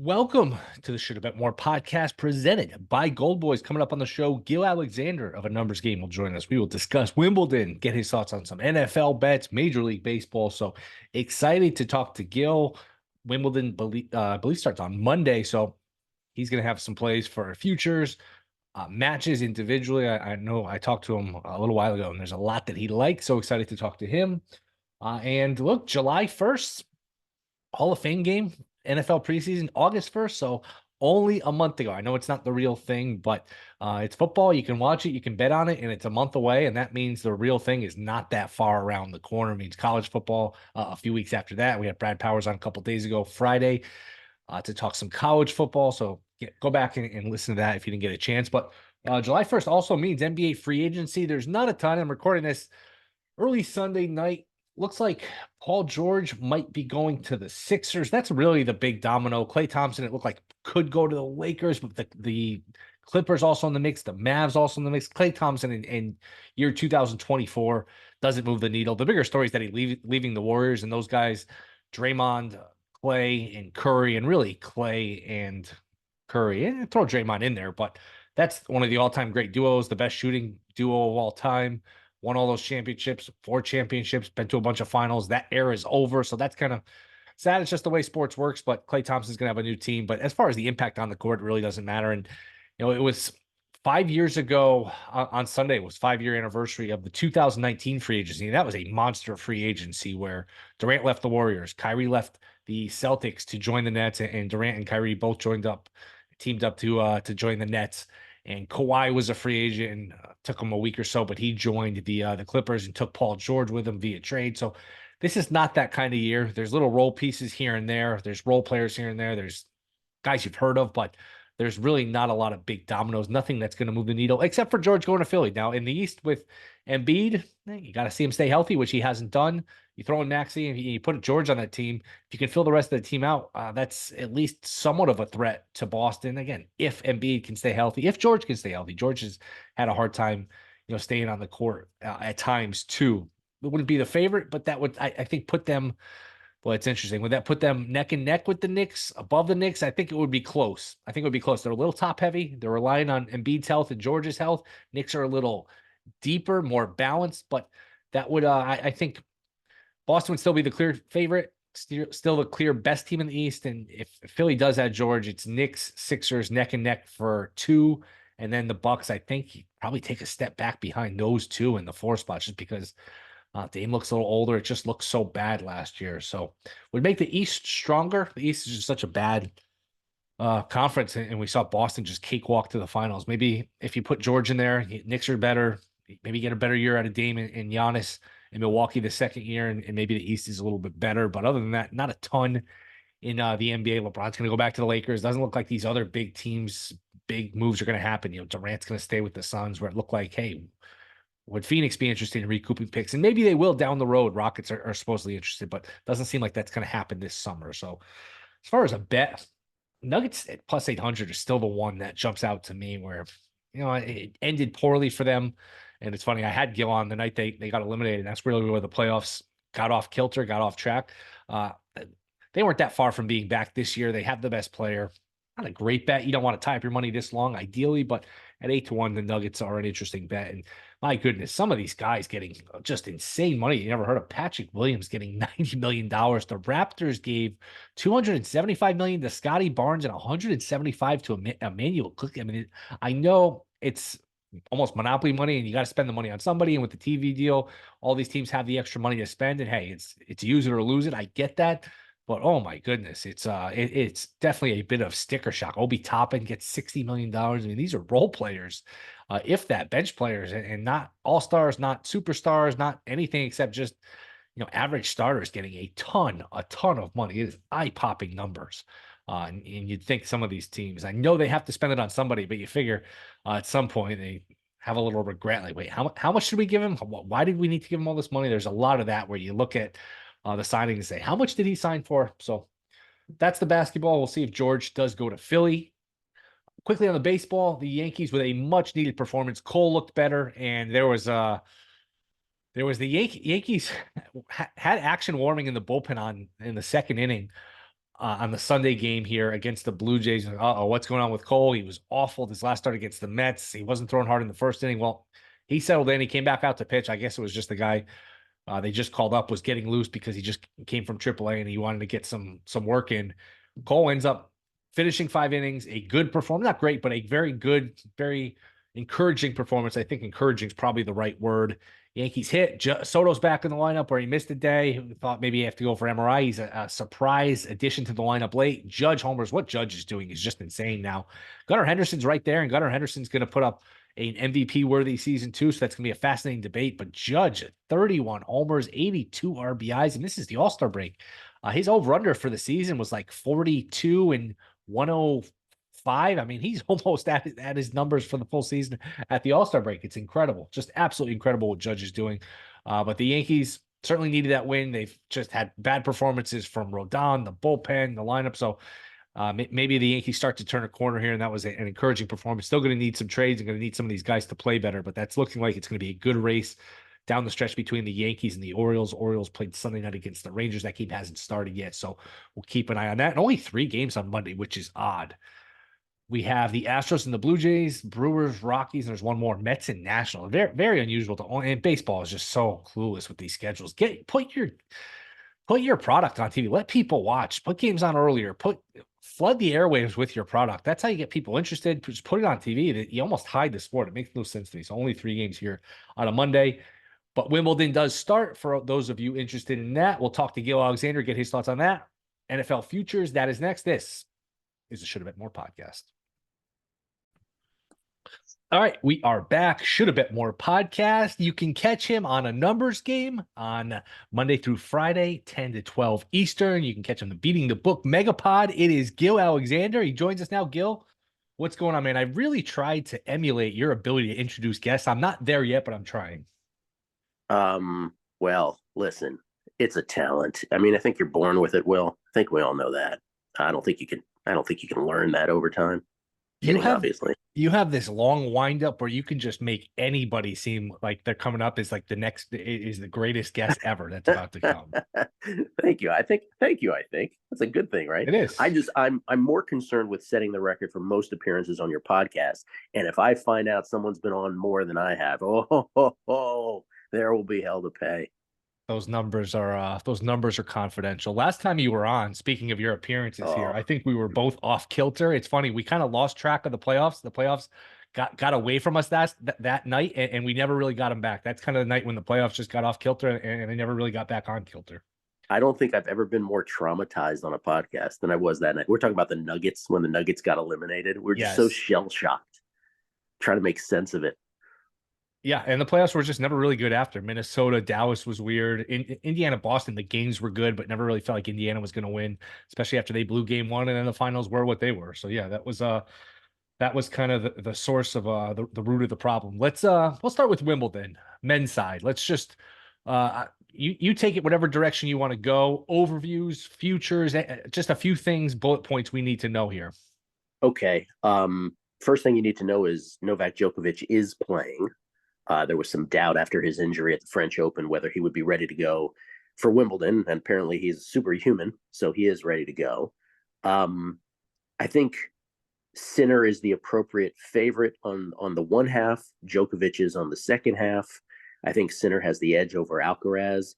Welcome to the Shoulda Bet More podcast presented by Gold Boys. Coming up on the show, Gill Alexander of A Numbers Game will join us. We will discuss Wimbledon, get his thoughts on some NFL bets, Major League Baseball. So excited to talk to Gill. Wimbledon, I believe starts on Monday, so he's going to have some plays for futures, matches individually. I know I talked to him a little while ago, and there's a lot that he likes. So excited to talk to him. And look, July 1st, Hall of Fame game, NFL preseason, August 1st. So only a month ago. I know it's not the real thing, but it's football. You can watch it, you can bet on it, and it's a month away. And that means the real thing is not that far around the corner. It means college football a few weeks after that. We had Brad Powers on a couple days ago, Friday, to talk some college football. So go back and listen to that if you didn't get a chance. But July 1st also means NBA free agency. There's not a ton. I'm recording this early Sunday night. Looks like Paul George might be going to the Sixers. That's really the big domino. Klay Thompson, it looked like could go to the Lakers, but the Clippers also in the mix, the Mavs also in the mix. Klay Thompson in year 2024 doesn't move the needle. The bigger story is that leaving the Warriors, and those guys, Draymond, Klay, and Curry, and really Klay and Curry, and throw Draymond in there, but that's one of the all-time great duos, the best shooting duo of all time. Won all those championships, 4 championships, been to a bunch of finals. That era is over. So that's kind of sad. It's just the way sports works. But Klay Thompson's going to have a new team. But as far as the impact on the court, it really doesn't matter. And, it was 5 years ago on Sunday, it was 5-year anniversary of the 2019 free agency. And that was a monster free agency where Durant left the Warriors. Kyrie left the Celtics to join the Nets. And Durant and Kyrie both teamed up to join the Nets. And Kawhi was a free agent and took him a week or so, but he joined the Clippers and took Paul George with him via trade. So this is not that kind of year. There's little role pieces here and there. There's role players here and there. There's guys you've heard of, but there's really not a lot of big dominoes. Nothing that's going to move the needle, except for George going to Philly. Now in the East with Embiid, you got to see him stay healthy, which he hasn't done. You throw in Maxey and you put George on that team. If you can fill the rest of the team out, that's at least somewhat of a threat to Boston. Again, if Embiid can stay healthy, if George can stay healthy. George has had a hard time, staying on the court at times too. It wouldn't be the favorite, but that would, I think, put them. Well, it's interesting. Would that put them neck and neck with the Knicks, above the Knicks? I think it would be close. I think it would be close. They're a little top heavy. They're relying on Embiid's health and George's health. Knicks are a little deeper, more balanced, but that would, I think Boston would still be the clear favorite, still the clear best team in the East. And if Philly does add George, it's Knicks, Sixers neck and neck for 2. And then the Bucks, I think, probably take a step back behind those 2 in the 4 spot, just because Dame looks a little older. It just looked so bad last year. So would make the East stronger. The East is just such a bad conference, and we saw Boston just cakewalk to the finals. Maybe if you put George in there, Knicks are better. Maybe get a better year out of Dame and Giannis in Milwaukee the second year, and maybe the East is a little bit better. But other than that, not a ton in the NBA. LeBron's going to go back to the Lakers. Doesn't look like these other big teams, big moves are going to happen. Durant's going to stay with the Suns, where it looked like, hey, would Phoenix be interested in recouping picks? And maybe they will down the road. Rockets are supposedly interested, but doesn't seem like that's going to happen this summer. So as far as a bet, Nuggets at plus 800 is still the one that jumps out to me, where, it ended poorly for them. And it's funny, I had Gill on the night they got eliminated. And that's really where the playoffs got off kilter, got off track. They weren't that far from being back this year. They have the best player. Not a great bet. You don't want to tie up your money this long, ideally, but at 8-1, the Nuggets are an interesting bet. And my goodness, some of these guys getting just insane money. You never heard of Patrick Williams getting $90 million. The Raptors gave $275 million to Scotty Barnes and $175 to Emmanuel Cook. I mean, I know it's almost monopoly money, and you got to spend the money on somebody. And with the TV deal, all these teams have the extra money to spend. And hey, it's use it or lose it. I get that. But oh my goodness, it's definitely a bit of sticker shock. Obi Toppin gets $60 million. I mean, these are role players, if that, bench players, and not all-stars, not superstars, not anything except just, average starters getting a ton of money. It is eye-popping numbers. And you'd think some of these teams, I know they have to spend it on somebody, but you figure at some point they have a little regret. Like, wait, how much should we give him? Why did we need to give him all this money? There's a lot of that where you look at the signing and say, how much did he sign for? So that's the basketball. We'll see if George does go to Philly. Quickly on the baseball, the Yankees with a much needed performance. Cole looked better, and there was the Yankees had action warming in the bullpen in the second inning. on the Sunday game here against the Blue Jays. Uh-oh, what's going on with Cole? He was awful this last start against the Mets. He wasn't throwing hard in the first inning. Well, he settled in. He came back out to pitch. I guess it was just the guy they just called up was getting loose because he just came from AAA and he wanted to get some work in. Cole ends up finishing 5 innings, a good performance, not great, but a very good, very encouraging performance. I think encouraging is probably the right word. Yankees hit. Soto's back in the lineup where he missed a day. We thought maybe he have to go for MRI. He's a surprise addition to the lineup late. Judge homers. What Judge is doing is just insane now. Gunnar Henderson's right there, and Gunnar Henderson's going to put up an MVP-worthy season too, so that's going to be a fascinating debate. But Judge, 31 homers, 82 RBIs, and this is the All-Star break. His over-under for the season was like 42 and 105. I mean, he's almost at his numbers for the full season at the All-Star break. It's incredible. Just absolutely incredible what Judge is doing. But the Yankees certainly needed that win. They've just had bad performances from Rodon, the bullpen, the lineup. So maybe the Yankees start to turn a corner here, and that was an encouraging performance. Still going to need some trades and going to need some of these guys to play better, but that's looking like it's going to be a good race down the stretch between the Yankees and the Orioles. Orioles played Sunday night against the Rangers. That game hasn't started yet, so we'll keep an eye on that. And only 3 games on Monday, which is odd. We have the Astros and the Blue Jays, Brewers, Rockies, and there's one more, Mets and National. Very, very unusual and baseball is just so clueless with these schedules. Put your product on TV. Let people watch. Put games on earlier. Flood the airwaves with your product. That's how you get people interested. Just put it on TV. You almost hide the sport. It makes no sense to me. So only 3 games here on a Monday. But Wimbledon does start. For those of you interested in that, we'll talk to Gill Alexander, get his thoughts on that. NFL futures, that is next. This is the Shoulda Bet More podcast. All right, we are back. Shoulda Bet More podcast. You can catch him on a numbers game on Monday through Friday, 10 to 12 Eastern. You can catch him the Beating the Book Megapod. It is Gill Alexander. He joins us now. Gill, what's going on, man? I really tried to emulate your ability to introduce guests. I'm not there yet, but I'm trying. Well, listen, it's a talent. I mean, I think you're born with it, Will. I think we all know that. I don't think you can learn that over time. Obviously. You have this long windup where you can just make anybody seem like they're coming up as like the next is the greatest guest ever that's about to come. Thank you. I think that's a good thing, right? It is. I'm more concerned with setting the record for most appearances on your podcast. And if I find out someone's been on more than I have, there will be hell to pay. Those numbers are confidential. Last time you were on, speaking of your appearances here, I think we were both off kilter. It's funny, we kind of lost track of the playoffs. The playoffs got away from us that night, and we never really got them back. That's kind of the night when the playoffs just got off kilter, and they never really got back on kilter. I don't think I've ever been more traumatized on a podcast than I was that night. We're talking about the Nuggets when the Nuggets got eliminated. We're just so shell-shocked, trying to make sense of it. Yeah, and the playoffs were just never really good after. Minnesota, Dallas was weird. Indiana, Boston, the games were good, but never really felt like Indiana was going to win, especially after they blew game 1, and then the finals were what they were. So yeah, that was kind of the source of the root of the problem. We'll start with Wimbledon, men's side. Let's just you take it whatever direction you want to go. Overviews, futures, just a few things, bullet points we need to know here. Okay. First thing you need to know is Novak Djokovic is playing. There was some doubt after his injury at the French Open whether he would be ready to go for Wimbledon, and apparently he's superhuman, so he is ready to go. I think Sinner is the appropriate favorite on the one half. Djokovic is on the second half. I think Sinner has the edge over Alcaraz,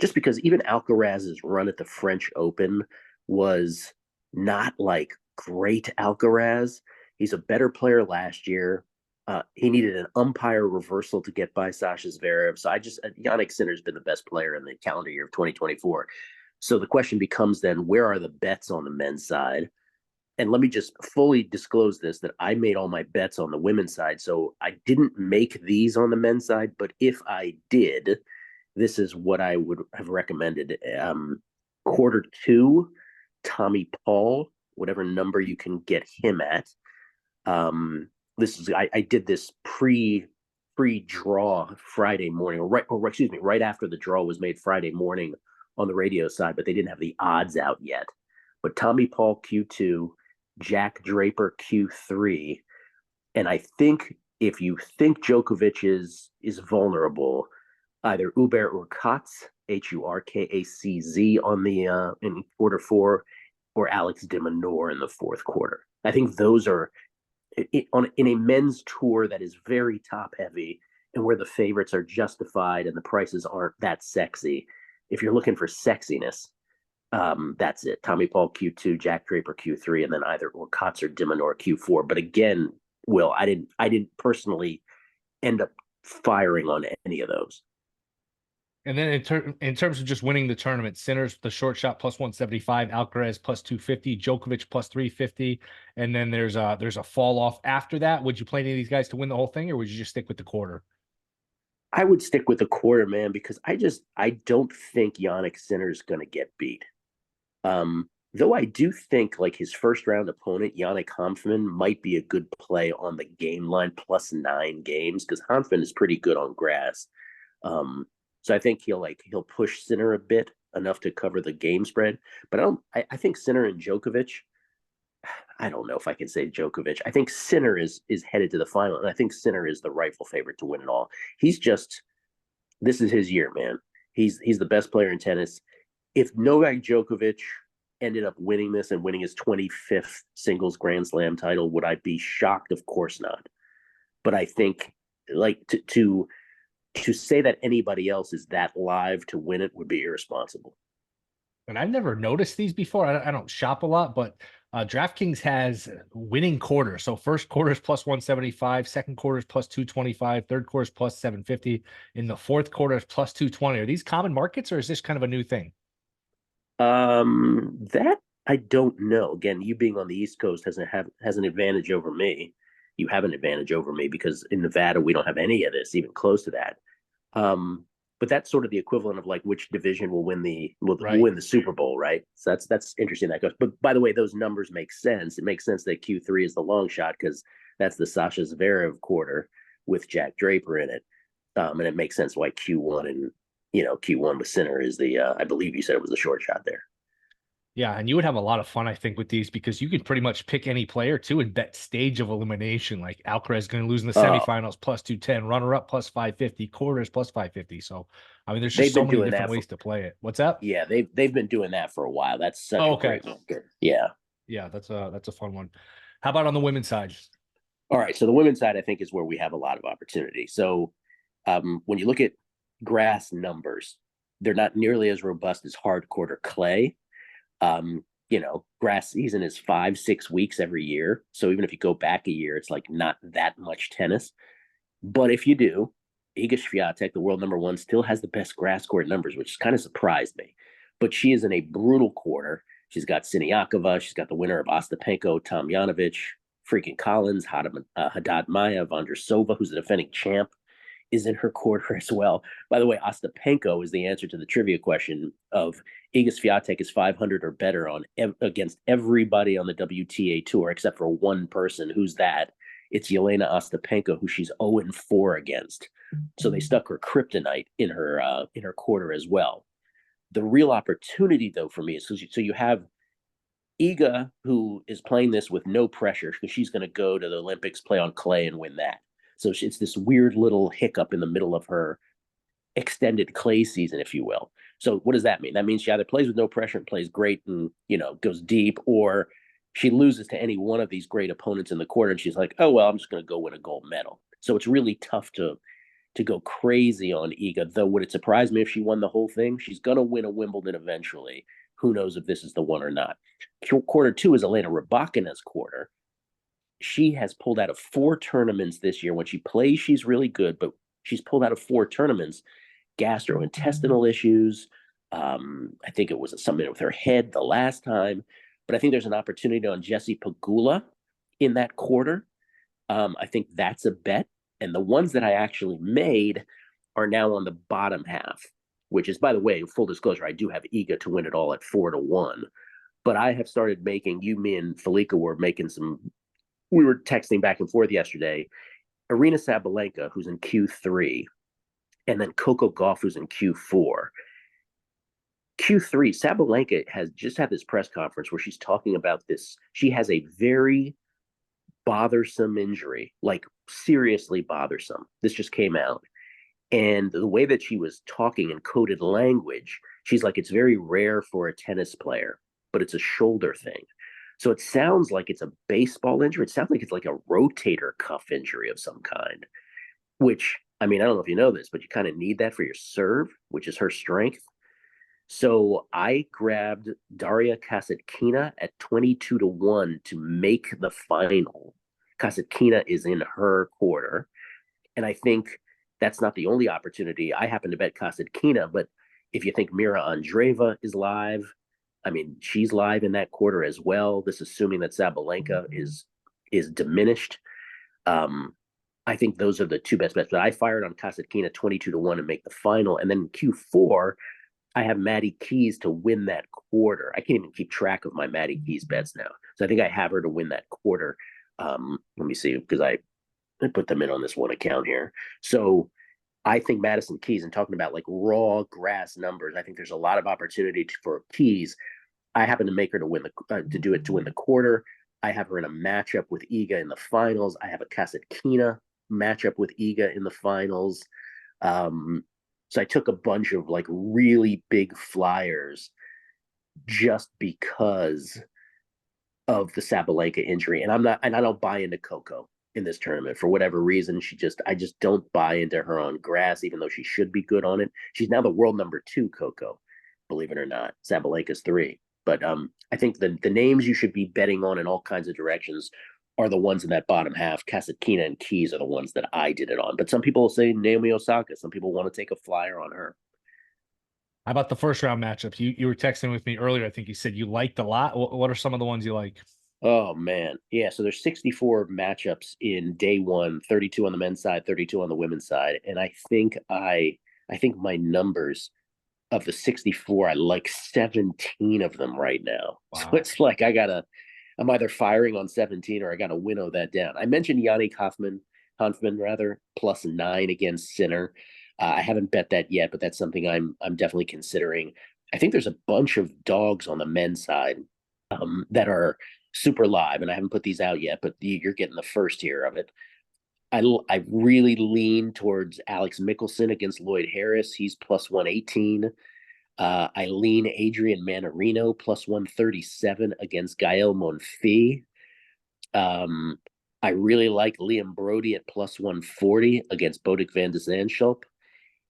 just because even Alcaraz's run at the French Open was not like great Alcaraz. He's a better player last year. He needed an umpire reversal to get by Sasha Zverev. So Jannik Sinner's been the best player in the calendar year of 2024. So the question becomes then, where are the bets on the men's side? And let me just fully disclose this, that I made all my bets on the women's side. So I didn't make these on the men's side, but if I did, this is what I would have recommended. Quarter 2, Tommy Paul, whatever number you can get him at. I did this pre-draw Friday morning, right after the draw was made Friday morning on the radio side, but they didn't have the odds out yet. But Tommy Paul Q2, Jack Draper Q3, and I think if you think Djokovic is vulnerable, either Hubert Hurkacz Hurkacz on the in quarter four, or Alex de Minaur in the fourth quarter. I think those are in a men's tour that is very top heavy and where the favorites are justified and the prices aren't that sexy. If you're looking for sexiness, that's it. Tommy Paul Q2, Jack Draper Q3, and then either or Kotz or de Minaur Q4. But again, Will, I didn't personally end up firing on any of those. And then in terms of just winning the tournament, Sinner's the short shot plus 175, Alcaraz plus 250, Djokovic plus 350, and then there's a fall off after that. Would you play any of these guys to win the whole thing, or would you just stick with the quarter? I would stick with the quarter, man, because I don't think Yannick Sinner is going to get beat. Though I do think like his first round opponent, Yannick Hanfmann, might be a good play on the game line plus 9 games because Hanfmann is pretty good on grass. So I think he'll push Sinner a bit enough to cover the game spread. But I think Sinner and Djokovic. I don't know if I can say Djokovic. I think Sinner is headed to the final, and I think Sinner is the rightful favorite to win it all. This is his year, man. He's the best player in tennis. If Novak Djokovic ended up winning this and winning his 25th singles Grand Slam title, would I be shocked? Of course not. But I think like to say that anybody else is that live to win it would be irresponsible. And I've never noticed these before. I don't shop a lot, but DraftKings has winning quarter. So first quarter is plus 175, second quarter is plus 225, third quarter is plus 750, in the fourth quarter is plus 220. Are these common markets, or is this kind of a new thing? That I don't know. Again, you being on the East Coast has an advantage over me. You have an advantage over me because in Nevada we don't have any of this, even close to that. But that's sort of the equivalent of like which division will win the Super Bowl, right? So that's interesting that goes. But by the way, those numbers make sense. It makes sense that Q3 is the long shot because that's the Sasha Zverev quarter with Jack Draper in it, and it makes sense why Q1 and Q1 with Sinner is the I believe you said it was the short shot there. Yeah, and you would have a lot of fun, I think, with these because you could pretty much pick any player too and bet stage of elimination. Like Alcaraz is going to lose in the semifinals plus 210, runner up plus 550, quarters plus 550. So, I mean, there's just so many different ways to play it. What's up? Yeah, they've been doing that for a while. That's such a great market. Yeah. Yeah, that's a fun one. How about on the women's side? All right, so the women's side I think is where we have a lot of opportunity. So, when you look at grass numbers, they're not nearly as robust as hard court or clay. Grass season is 5-6 weeks every year. So even if you go back a year, it's like not that much tennis. But if you do, Iga Swiatek, the world number one, still has the best grass court numbers, which kind of surprised me. But she is in a brutal quarter. She's got Siniakova. She's got the winner of Ostapenko, Tomljanovic, freaking Collins, Haddad Maia, Vondrousova, who's the defending champ, is in her quarter as well. By the way, Ostapenko is the answer to the trivia question of Iga Swiatek is 500 or better against everybody on the WTA tour except for one person. Who's that? It's Yelena Ostapenko, who she's 0-4 against. So they stuck her kryptonite in her quarter as well. The real opportunity, though, for me is so you have Iga, who is playing this with no pressure because she's going to go to the Olympics, play on clay, and win that. So it's this weird little hiccup in the middle of her extended clay season, if you will. So what does that mean? That means she either plays with no pressure and plays great and, goes deep, or she loses to any one of these great opponents in the quarter and she's like, oh, well, I'm just going to go win a gold medal. So it's really tough to go crazy on Iga, though would it surprise me if she won the whole thing? She's going to win a Wimbledon eventually. Who knows if this is the one or not. Quarter 2 is Elena Rybakina's quarter. She has pulled out of 4 tournaments this year. When she plays, she's really good, but she's pulled out of 4 tournaments. Gastrointestinal issues. I think it was something with her head the last time. But I think there's an opportunity on Jessie Pegula in that quarter. I think that's a bet. And the ones that I actually made are now on the bottom half, which is, by the way, full disclosure, I do have Iga to win it all at 4-1. But I have started making, me and Felika were making we were texting back and forth yesterday. Arina Sabalenka, who's in Q3, and then Coco Gauff, who's in Q4. Q3, Sabalenka has just had this press conference where she's talking about this. She has a very bothersome injury, like seriously bothersome. This just came out. And the way that she was talking in coded language, she's like, it's very rare for a tennis player, but it's a shoulder thing. So it sounds like it's a baseball injury. It sounds like it's like a rotator cuff injury of some kind, which, I mean, I don't know if you know this, but you kind of need that for your serve, which is her strength. So I grabbed Daria Kasatkina at 22 to 1 to make the final. Kasatkina is in her quarter. And I think that's not the only opportunity. I happen to bet Kasatkina, but if you think Mira Andreeva is live, I mean, she's live in that quarter as well. This assuming that Sabalenka is diminished. Um, I think those are the two best bets. But I fired on Kasatkina 22 to 1 and make the final. And then Q4, I have Maddie Keys to win that quarter. I can't even keep track of my Maddie Keys bets now. So I think I have her to win that quarter. Let me see, because I put them in on this one account here. So I think Madison Keys, and talking about like raw grass numbers, I think there's a lot of opportunity for Keys. I happen to make her to win to win the quarter. I have her in a matchup with Iga in the finals. I have a Kasatkina matchup with Iga in the finals. So I took a bunch of like really big flyers just because of the Sabalenka injury. And I don't buy into Coco in this tournament for whatever reason. I just don't buy into her on grass, even though she should be good on it. She's now the world number 2, Coco, believe it or not. Sabalenka's 3. But I think the names you should be betting on in all kinds of directions are the ones in that bottom half. Kasatkina and Keys are the ones that I did it on. But some people will say Naomi Osaka. Some people want to take a flyer on her. How about the first round matchups? You were texting with me earlier. I think you said you liked a lot. What are some of the ones you like? Oh man. Yeah, so there's 64 matchups in day 1, 32 on the men's side, 32 on the women's side. And I think my numbers of the 64, I like 17 of them right now. So Wow. it's like I'm either firing on 17 or I gotta winnow that down. I mentioned Yannick Hanfman rather, +9 against Sinner. I haven't bet that yet, but that's something I'm definitely considering. I think there's a bunch of dogs on the men's side that are super live, and I haven't put these out yet, but you're getting the first tier of it. I really lean towards Alex Mickelson against Lloyd Harris. He's +118. I lean Adrian Manarino +137 against Gael Monfils. Um, I really like Liam Brody at +140 against Botic van de Zandschulp.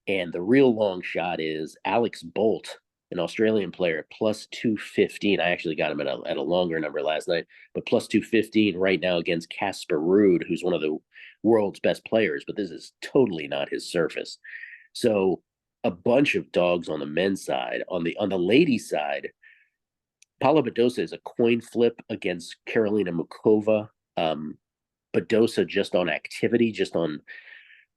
And the real long shot is Alex Bolt, an Australian player, +215. I actually got him at a longer number last night, but +215 right now against Casper Ruud, who's one of the world's best players, but this is totally not his surface. So a bunch of dogs on the men's side. On the ladies' side, Paula Badosa is a coin flip against Karolina Mukova. Badosa just on activity, just on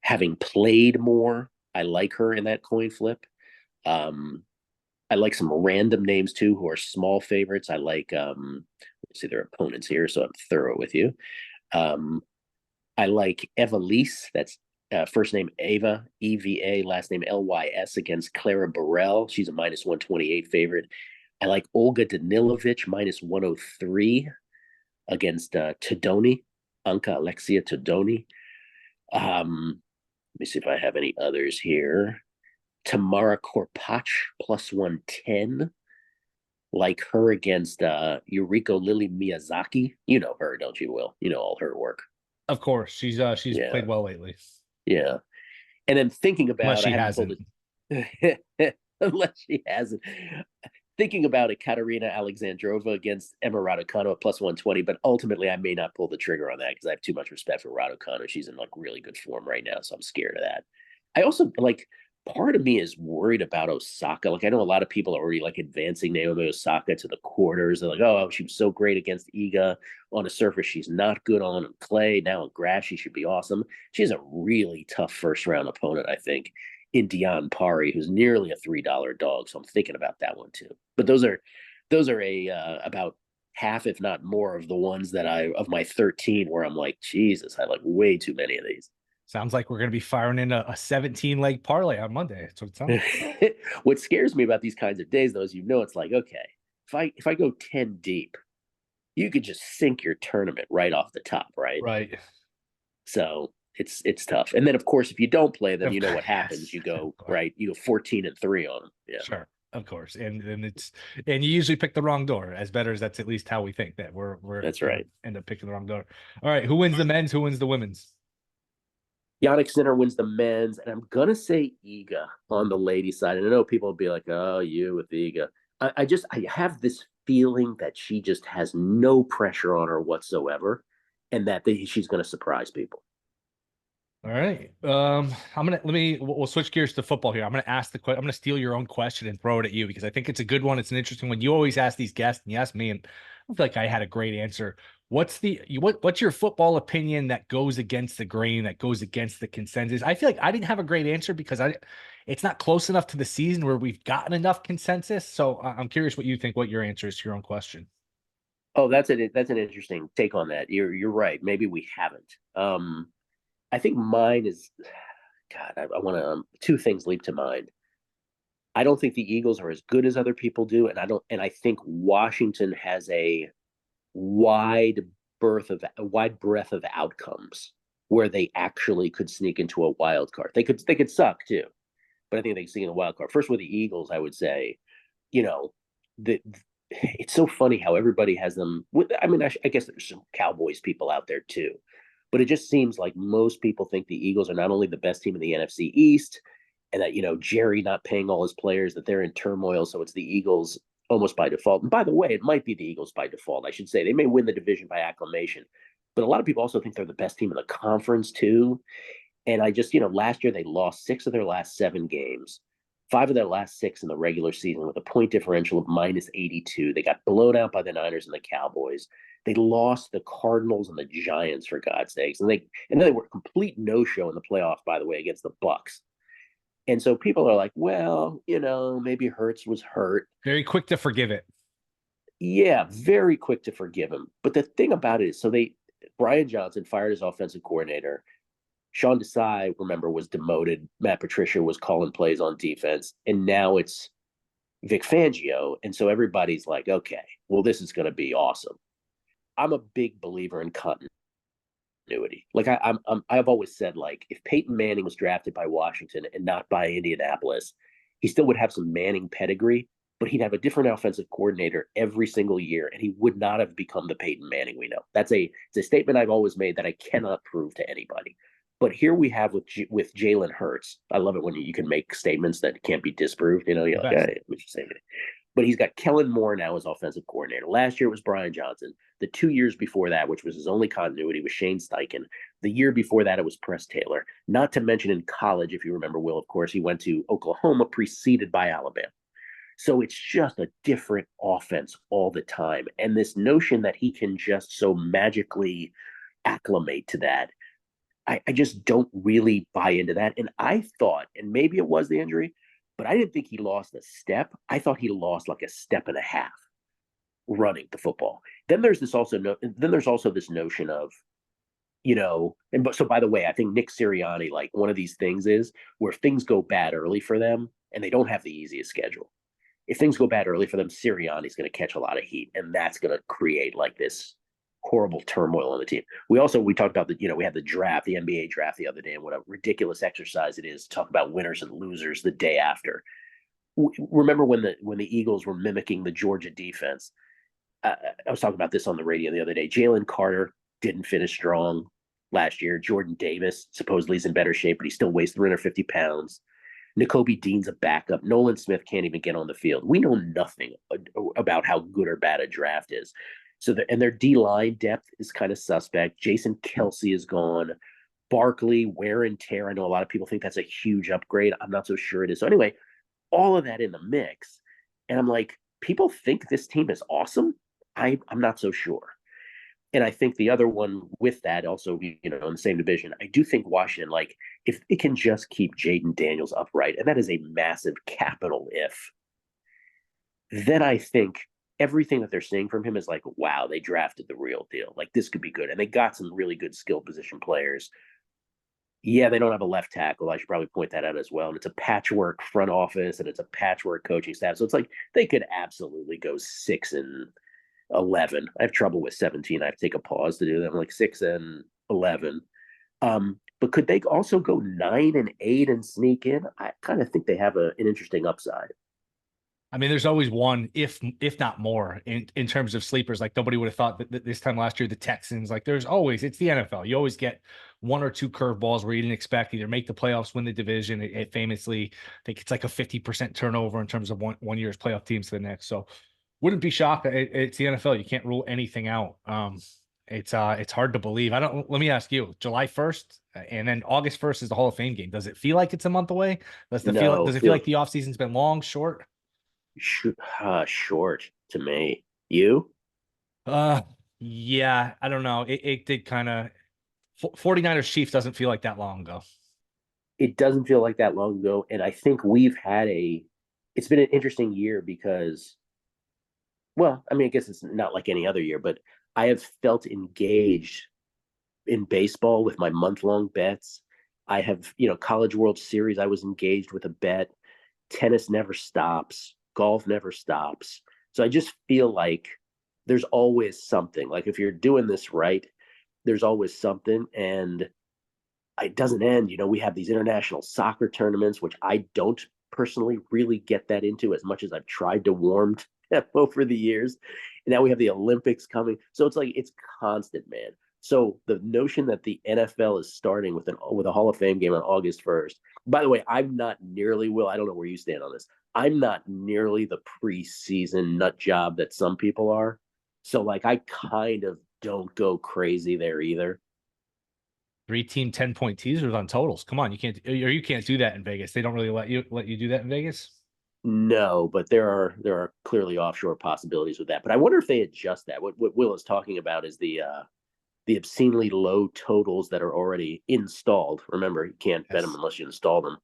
having played more. I like her in that coin flip. I like some random names too who are small favorites. I like let's see their opponents here, so I'm thorough with you. Um, I like Eva Lys. That's first name Ava, EVA, last name LYS against Clara Burrell. She's a -128 favorite. I like Olga Danilovic -103 against Todoni, Anka Alexia Todoni. Let me see if I have any others here. Tamara Korpach +110. Like her against Yuriko Lily Miyazaki. You know her, don't you, Will? You know all her work. Of course, she's Yeah. played well lately, Yeah. And then thinking unless about, I she haven't pulled hasn't. it unless she hasn't. Thinking about it, Katerina Alexandrova against Emma Raducanu at +120, but ultimately I may not pull the trigger on that because I have too much respect for Raducanu. She's in like really good form right now, so I'm scared of that. I also like part of me is worried about Osaka. Like I know a lot of people are already like advancing Naomi Osaka to the quarters. They're like, oh, she was so great against Iga on a surface she's not good on clay. Now on grass she should be awesome. She has a really tough first round opponent, I think, in Dion Pari, who's nearly a $3 dog. So I'm thinking about that one too. But those are a about half, if not more, of the ones that I of my 13 where I'm like, Jesus, I like way too many of these. Sounds like we're going to be firing in a 17 leg parlay on Monday. That's what it sounds like. What scares me about these kinds of days, though, is it's like, okay, if I go 10 deep, you could just sink your tournament right off the top, right? Right. So it's tough. And then of course, if you don't play them, Of you know course, what happens. yes, You of go course. right. You go 14-3 on them. Yeah, Sure, of course, and it's and you usually pick the wrong door. As bettors, that's at least how we think that we're that's gonna right. end up picking the wrong door. All right, who wins the men's? Who wins the women's? Yannick Sinner wins the men's, and I'm gonna say Iga on the ladies' side. And I know people will be like, "Oh, you with Iga." I have this feeling that she just has no pressure on her whatsoever, and that she's going to surprise people. All right. I'm gonna let me we'll switch gears to football here. I'm gonna ask the question. I'm gonna steal your own question and throw it at you because I think it's a good one. It's an interesting one. You always ask these guests, and you ask me, and I feel like I had a great answer. What's your football opinion that goes against the grain, that goes against the consensus? I feel like I didn't have a great answer because it's not close enough to the season where we've gotten enough consensus. So I'm curious what you think, what your answer is to your own question. Oh, that's an interesting take on that. You're right. Maybe we haven't. I think mine is God. I want to two things leap to mind. I don't think the Eagles are as good as other people do, and I don't. And I think Washington has a wide a wide breadth of outcomes where they actually could sneak into a wild card. They could suck too, but I think they can sneak in a wild card. First with the Eagles, I would say, you know, the it's so funny how everybody has them. I mean, I guess there's some Cowboys people out there too, but it just seems like most people think the Eagles are not only the best team in the NFC East, and that Jerry not paying all his players, that they're in turmoil, so it's the Eagles almost by default. And by the way, it might be the Eagles by default. I should say they may win the division by acclamation, but a lot of people also think they're the best team in the conference too. And I just, last year they lost 6 of their last 7 games, 5 of their last 6 in the regular season with a point differential of -82. They got blown out by the Niners and the Cowboys. They lost the Cardinals and the Giants for God's sakes, and then they were a complete no-show in the playoff, by the way, against the Bucks. And so people are like, well, maybe Hurts was hurt. Very quick to forgive it. Yeah, very quick to forgive him. But the thing about it is, Brian Johnson fired his offensive coordinator. Sean Desai, remember, was demoted. Matt Patricia was calling plays on defense. And now it's Vic Fangio. And so everybody's like, okay, well, this is going to be awesome. I'm a big believer in continuity. Like I've always said, like, if Peyton Manning was drafted by Washington and not by Indianapolis, he still would have some Manning pedigree, but he'd have a different offensive coordinator every single year, and he would not have become the Peyton Manning we know. It's a statement I've always made that I cannot prove to anybody. But here we have with Jalen Hurts. I love it when you can make statements that can't be disproved. You're The like, best. hey, what you saying? But he's got Kellen Moore now as offensive coordinator. Last year it was Brian Johnson. The 2 years before that, which was his only continuity, was Shane Steichen. The year before that, it was Press Taylor. Not to mention in college, if you remember, Will, of course, he went to Oklahoma, preceded by Alabama. So it's just a different offense all the time. And this notion that he can just so magically acclimate to that, I just don't really buy into that. And I thought, and maybe it was the injury, but I didn't think he lost a step. I thought he lost like a step and a half running the football. Then there's also this notion of, so by the way, I think Nick Sirianni, like, one of these things is where things go bad early for them and they don't have the easiest schedule. If things go bad early for them, Sirianni's going to catch a lot of heat, and that's going to create like this horrible turmoil on the team. We talked about we had the draft, the NBA draft the other day, and what a ridiculous exercise it is to talk about winners and losers the day after. Remember when the Eagles were mimicking the Georgia defense? I was talking about this on the radio the other day. Jalen Carter didn't finish strong last year. Jordan Davis supposedly is in better shape, but he still weighs 350 pounds. N'Kobe Dean's a backup. Nolan Smith can't even get on the field. We know nothing about how good or bad a draft is. And their D line depth is kind of suspect. Jason Kelsey is gone. Barkley, wear and tear. I know a lot of people think that's a huge upgrade. I'm not so sure it is. So anyway, all of that in the mix, and I'm like, people think this team is awesome. I'm not so sure. And I think the other one with that also, in the same division, I do think Washington, like, if it can just keep Jaden Daniels upright, and that is a massive capital if, then I think everything that they're seeing from him is like, wow, they drafted the real deal. Like, this could be good. And they got some really good skill position players. Yeah, they don't have a left tackle. I should probably point that out as well. And it's a patchwork front office and it's a patchwork coaching staff. So it's like they could absolutely go 6-11. I have trouble with 17. I have to take a pause to do them. Like 6-11. But could they also go 9-8 and sneak in? I kind of think they have an interesting upside. I mean, there's always one, if not more, in terms of sleepers. Like nobody would have thought that this time last year, the Texans. Like there's always, it's the NFL. You always get one or two curveballs where you didn't expect either make the playoffs, win the division. It famously, I think it's like a 50% turnover in terms of one year's playoff teams to the next. So wouldn't be shocked. It's the NFL. You can't rule anything out. It's hard to believe. I don't. Let me ask you: July 1st, and then August 1st is the Hall of Fame game. Does it feel like it's a month away? No, Does it feel like the offseason's been long, short? short to me. You? Uh, yeah, I don't know. It did kind of 49ers Chiefs doesn't feel like that long ago. It doesn't feel like that long ago, and I think we've had it's been an interesting year because, well, I mean, I guess it's not like any other year, but I have felt engaged in baseball with my month-long bets. I have, College World Series, I was engaged with a bet. Tennis never stops, golf never stops. So I just feel like there's always something. Like if you're doing this right, there's always something. And it doesn't end. We have these international soccer tournaments, which I don't personally really get that into as much as I've tried to warm to over the years. And now we have the Olympics coming. So it's like it's constant, man. So the notion that the NFL is starting with a Hall of Fame game on August 1st. By the way, I'm not nearly, Will, I don't know where you stand on this. I'm not nearly the preseason nut job that some people are. So like I kind of don't go crazy there either. 3-team 10-point teasers on totals. Come on, you can't do that in Vegas. They don't really let you do that in Vegas. No, but there are clearly offshore possibilities with that. But I wonder if they adjust that. What Will is talking about is the obscenely low totals that are already installed. Remember, you can't bet them unless you install them.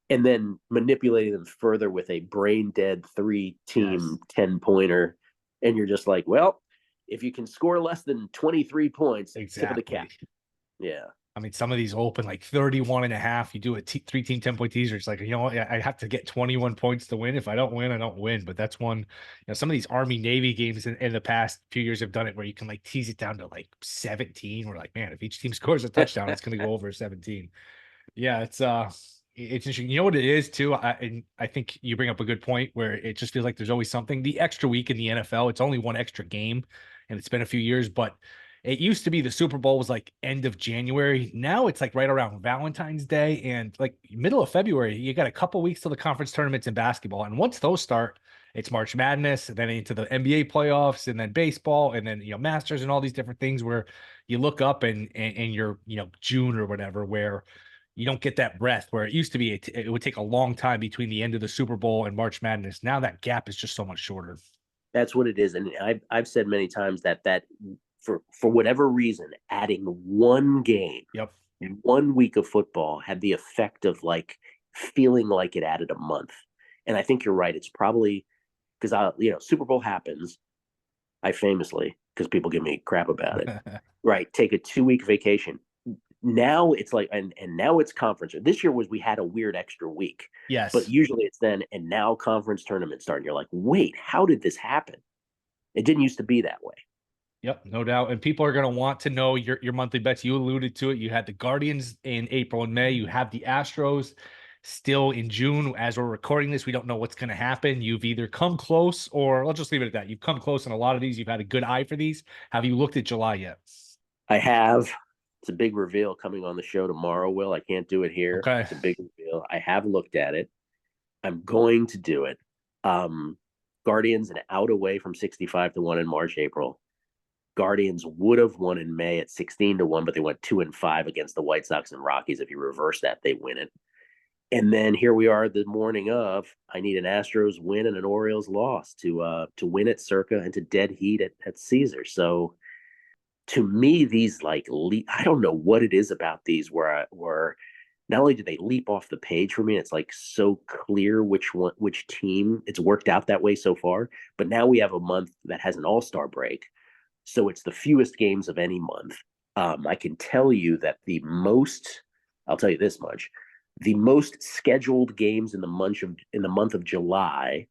And then manipulating them further with a brain dead 3-team 10-pointer. And you're just like, well, if you can score less than 23 points, tip of the cap. Yeah. I mean, some of these open like 31.5. You do a 3-team 10-point teaser. It's like, I have to get 21 points to win. If I don't win, I don't win. But that's one, some of these Army Navy games in the past few years have done it where you can like tease it down to like 17. We're like, man, if each team scores a touchdown, it's going to go over 17. Yeah, it's interesting. You know what it is too? I think you bring up a good point where it just feels like there's always something. The extra week in the NFL, it's only one extra game, and it's been a few years, but it used to be the Super Bowl was like end of January. Now it's like right around Valentine's Day and like middle of February. You got a couple weeks till the conference tournaments in basketball, and once those start, it's March Madness, and then into the NBA playoffs, and then baseball, and then Masters, and all these different things where you look up and you're June or whatever where you don't get that breath where it used to be. It would take a long time between the end of the Super Bowl and March Madness. Now that gap is just so much shorter. That's what it is, and I've said many times that for whatever reason, adding one game, Yep, 1 week of football had the effect of like feeling like it added a month. And I think you're right. It's probably because Super Bowl happens. I famously, because people give me crap about it, right? Take a 2-week vacation. Now it's like, and now it's conference. This year we had a weird extra week. yes, But usually it's then, and now conference tournaments start. And you're like, wait, how did this happen? It didn't used to be that way. yep, no doubt. And people are going to want to know your monthly bets. You alluded to it. You had the Guardians in April and May. You have the Astros still in June. As we're recording this, we don't know what's going to happen. You've either come close, or let's just leave it at that. You've come close in a lot of these. You've had a good eye for these. Have you looked at July yet? I have. It's a big reveal coming on the show tomorrow, Will. I can't do it here. Okay. It's a big reveal. I have looked at it. I'm going to do it. Guardians an out away from 65-1 in March, April. Guardians would have won in May at 16-1, but they went 2-5 against the White Sox and Rockies. If you reverse that, they win it. And then here we are the morning of. I need an Astros win and an Orioles loss to win at Circa and to dead heat at Caesar. So to me, these like I don't know what it is about these where not only do they leap off the page for me, it's like so clear which team it's worked out that way so far. But now we have a month that has an all-star break. So it's the fewest games of any month. I can tell you that I'll tell you this much, the most scheduled games in the month of July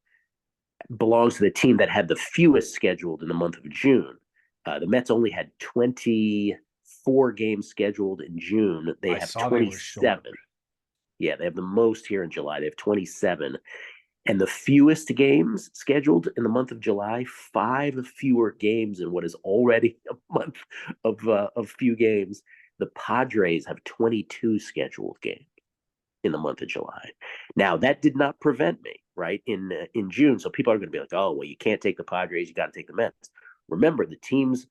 belongs to the team that had the fewest scheduled in the month of June. The Mets only had 23 24 games scheduled in June. They I have saw they were short. 27. Yeah, they have the most here in July. They have 27. And the fewest games scheduled in the month of July, 5 fewer games in what is already a month of few games. The Padres have 22 scheduled games in the month of July. Now, that did not prevent me, right, in June. So people are going to be like, oh, well, you can't take the Padres. You got to take the Mets. Remember, the teams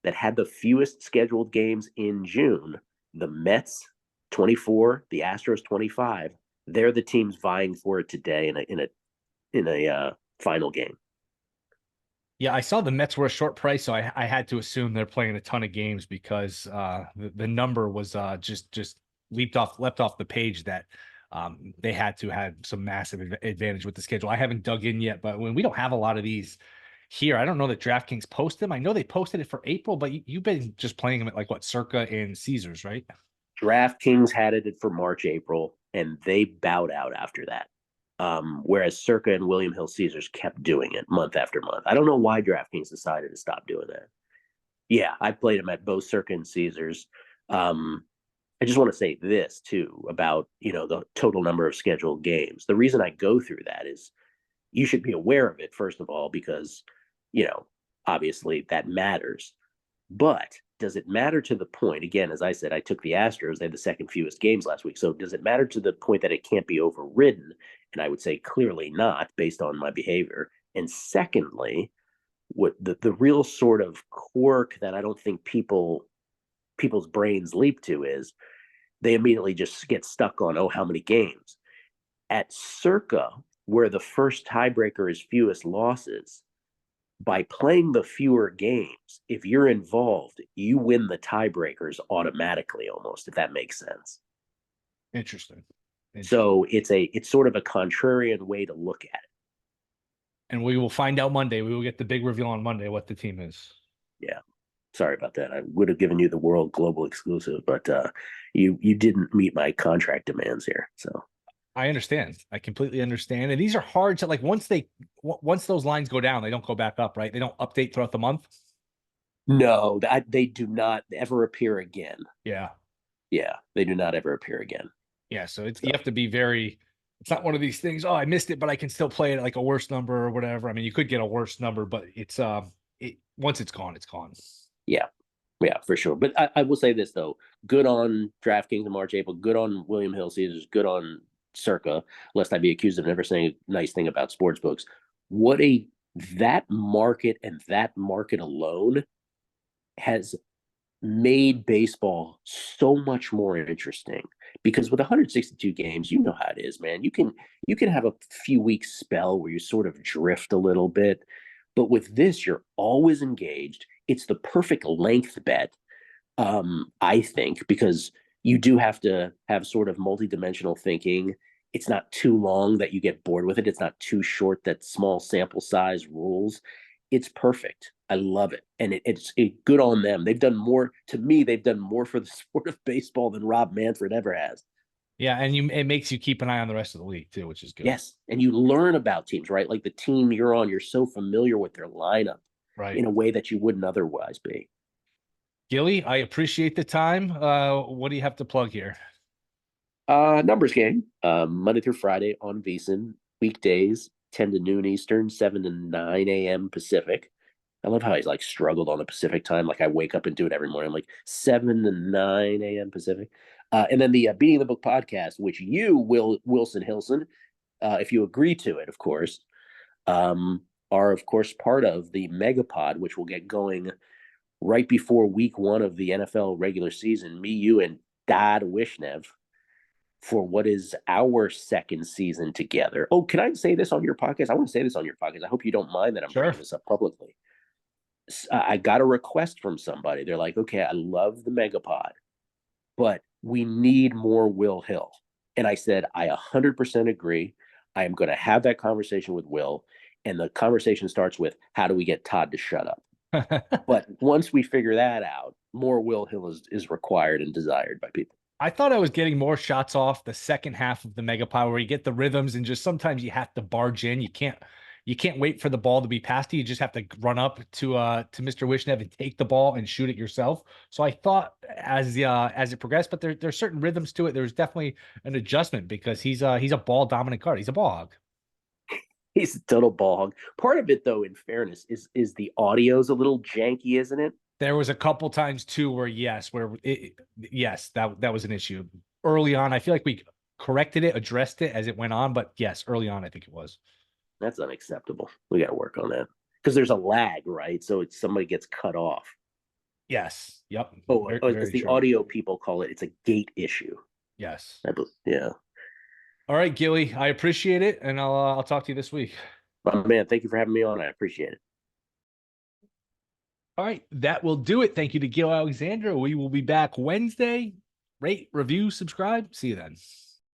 that had the fewest scheduled games in June, the Mets 24, the Astros 25, they're the teams vying for it today in a final game. Yeah, I saw the Mets were a short price, so I had to assume they're playing a ton of games because the number was just leapt off the page that they had to have some massive advantage with the schedule. I haven't dug in yet, but when we don't have a lot of these here, I don't know that DraftKings post them. I know they posted it for April, but you've been just playing them at like what, Circa and Caesars, right? DraftKings had it for March, April, and they bowed out after that. Whereas Circa and William Hill Caesars kept doing it month after month. I don't know why DraftKings decided to stop doing that. Yeah, I played them at both Circa and Caesars. I just want to say this too about the total number of scheduled games. The reason I go through that is you should be aware of it first of all because obviously that matters. But does it matter to the point, again, as I said, I took the Astros, they had the second fewest games last week. So does it matter to the point that it can't be overridden? And I would say clearly not based on my behavior. And secondly, what the real sort of quirk that I don't think people's brains leap to is they immediately just get stuck on, oh, how many games? At Circa, where the first tiebreaker is fewest losses, by playing the fewer games, if you're involved, you win the tiebreakers automatically almost, if that makes sense. Interesting. So it's sort of a contrarian way to look at it. And we will find out Monday. We will get the big reveal on Monday what the team is. Yeah. Sorry about that. I would have given you the world global exclusive, but you didn't meet my contract demands here. So I understand. I completely understand. And these are hard to like once those lines go down, they don't go back up, right? They don't update throughout the month. No, they do not ever appear again. Yeah. Yeah, they do not ever appear again. Yeah. So you have to be it's not one of these things. Oh, I missed it, but I can still play it at like a worse number or whatever. I mean, you could get a worse number, but it's once it's gone, it's gone. Yeah. Yeah, for sure. But I will say this though: good on DraftKings in March, April. Good on William Hill Caesars. Good on Circa. Lest I be accused of never saying a nice thing about sports books. That market and that market alone has made baseball so much more interesting because with 162 games, you know how it is, man. You can have a few weeks spell where you sort of drift a little bit, but with this, you're always engaged. It's the perfect length bet, I think, because you do have to have sort of multidimensional thinking. It's not too long that you get bored with it. It's not too short that small sample size rules. It's perfect. I love it. And it's good on them. They've done more, to me, they've done more for the sport of baseball than Rob Manfred ever has. Yeah, and it makes you keep an eye on the rest of the league too, which is good. Yes, and you learn about teams, right? Like the team you're on, you're so familiar with their lineup in a way that you wouldn't otherwise be. Gilly, I appreciate the time. What do you have to plug here? Numbers game, Monday through Friday on VSiN, weekdays, 10 to noon Eastern, 7 to 9 a.m. Pacific. I love how he's like struggled on the Pacific time. Like I wake up and do it every morning. I'm like 7 to 9 a.m. Pacific. And then the Beating the Book podcast, which you, Wilson Hilson, if you agree to it, of course, are, of course, part of the Megapod, which will get going right before week 1 of the NFL regular season. Me, you, and Dad Wishnev for what is our second season together. Oh, can I say this on your podcast? I want to say this on your podcast. I hope you don't mind that I'm bringing this up publicly. I got a request from somebody. They're like, okay, I love the Megapod, but we need more Will Hill. And I said, I 100% agree. I am going to have that conversation with Will. And the conversation starts with, how do we get Todd to shut up? But once we figure that out, more Will Hill is required and desired by people. I thought I was getting more shots off the second half of the Megapod where you get the rhythms and just sometimes you have to barge in. You you can't wait for the ball to be passed to you. You just have to run up to Mr. Wishnev and take the ball and shoot it yourself. So I thought as it progressed, but there's certain rhythms to it. There's definitely an adjustment because he's a ball dominant card. He's a ball hog. He's a total ball hog. Part of it, though, in fairness, is the audio's a little janky, isn't it? There was a couple times too where yes, that was an issue early on. I feel like we corrected it, addressed it as it went on, but yes, early on I think it was. That's unacceptable. We got to work on that because there's a lag, right? So it's somebody gets cut off. Yes. Yep. As the audio people call it, it's a gate issue. Yes. Yeah. All right, Gilly, I appreciate it, and I'll talk to you this week. My man, thank you for having me on. I appreciate it. All right, that will do it. Thank you to Gill Alexander. We will be back Wednesday. Rate, review, subscribe. See you then.